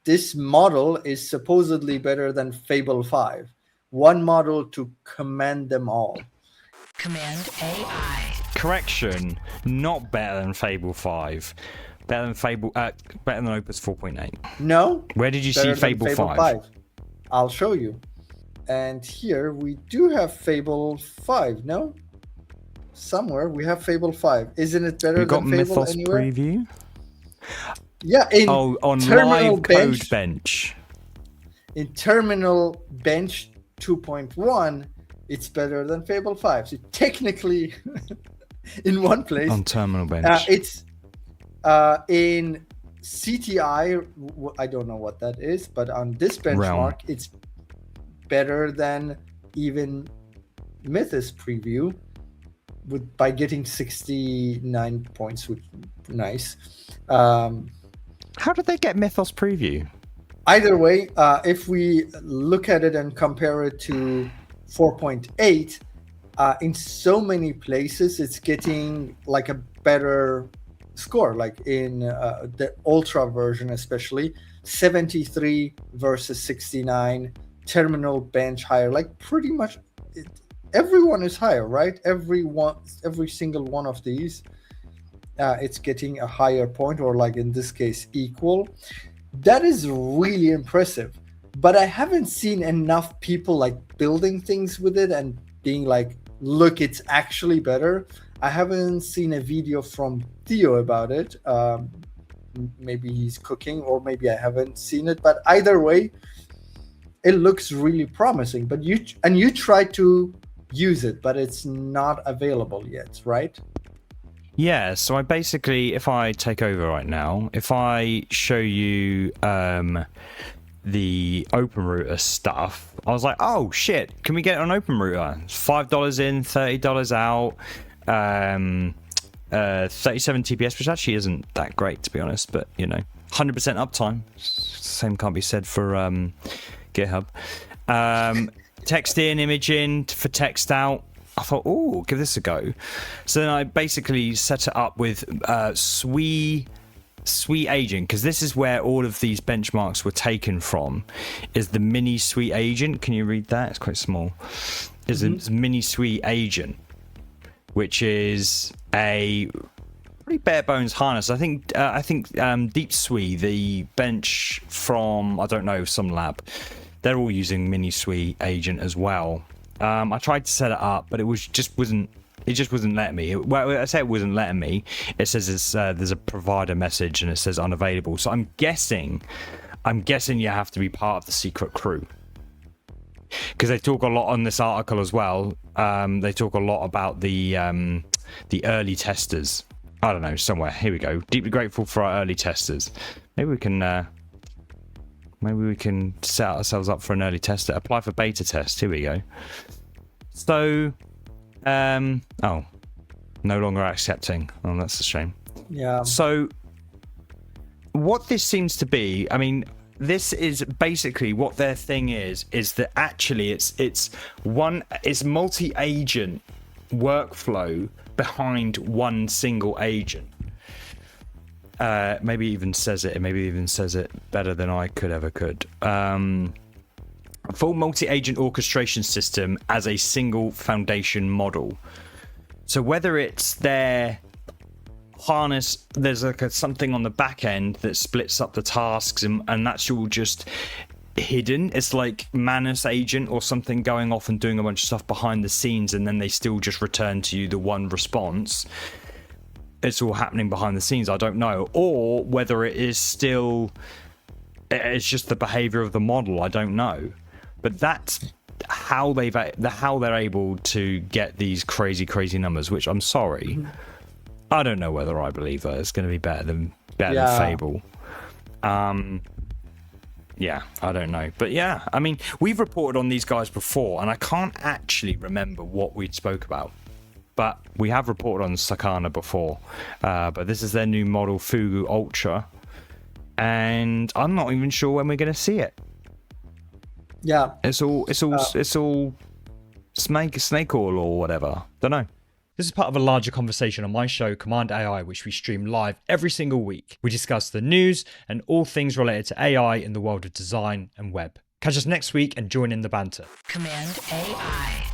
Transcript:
this model is supposedly better than Fable 5. One model to command them all. Command AI. Correction, not better than Fable 5. Better than better than Opus 4.8. No. Where did you see Fable 5? I'll show you. And here we do have Fable 5, no? Somewhere we have Fable 5. Isn't it better than Fable Mythos anywhere? Preview? Yeah, on Terminal Live Code Bench. In Terminal Bench 2.1, it's better than Fable 5. So technically, in one place. On Terminal Bench. It's in CTI, I don't know what that is, but on this benchmark, it's better than even Mythos Preview by getting 69 points, which nice. How did they get Mythos Preview? Either way, if we look at it and compare it to 4.8, in so many places, it's getting like a better score, like in the Ultra version, especially 73 versus 69, Terminal Bench higher, like pretty much everyone is higher, right? Every single one of these, it's getting a higher point, or like in this case, equal. That is really impressive, but I haven't seen enough people like building things with it and being like, look, it's actually better. I haven't seen a video from Theo about it. Maybe he's cooking, or maybe I haven't seen it, but either way, it looks really promising. But you try to use it, but it's not available yet, right? Yeah, so I basically, if I take over right now, if I show you the OpenRouter stuff, I was like, oh shit, can we get it on OpenRouter? It's $5 in, $30 out, 37 TPS, which actually isn't that great, to be honest, but, 100% uptime. Same can't be said for GitHub. Text in, image in for text out. I thought, oh, give this a go. So then I basically set it up with SWE Agent, because this is where all of these benchmarks were taken from, is the mini SWE Agent. Can you read that? It's quite small. It's a mini SWE Agent, which is a pretty bare bones harness. I think Deep SWE, the bench from, I don't know, some lab, they're all using mini SWE Agent as well. I tried to set it up, but it just wasn't letting me. Well, I say it wasn't letting me. It says there's a provider message and it says unavailable. So I'm guessing you have to be part of the secret crew, because they talk a lot on this article as well. They talk a lot about the early testers. I don't know, somewhere. Here we go. Deeply grateful for our early testers. Maybe we can set ourselves up for an early tester. Apply for beta test. Here we go. So, no longer accepting. Oh, that's a shame. Yeah. So, what this seems to be, I mean, this is basically what their thing is that actually it's multi-agent workflow behind one single agent. Maybe even says it better than I could. A full multi-agent orchestration system as a single foundation model. So whether it's their harness, there's like something on the back end that splits up the tasks, and that's all just hidden. It's like Manus agent or something going off and doing a bunch of stuff behind the scenes, and then they still just return to you the one response. It's all happening behind the scenes. I don't know, or whether it's just the behavior of the model. I don't know, but that's how they're able to get these crazy numbers. Which I'm sorry, I don't know whether I believe that it's going to be better than Fable. Yeah, I don't know, but yeah, I mean, we've reported on these guys before, and I can't actually remember what we spoke about. But we have reported on Sakana before. But this is their new model, FUBU Ultra. And I'm not even sure when we're going to see it. Yeah. It's all snake oil or whatever. Don't know. This is part of a larger conversation on my show, Command AI, which we stream live every single week. We discuss the news and all things related to AI in the world of design and web. Catch us next week and join in the banter. Command AI.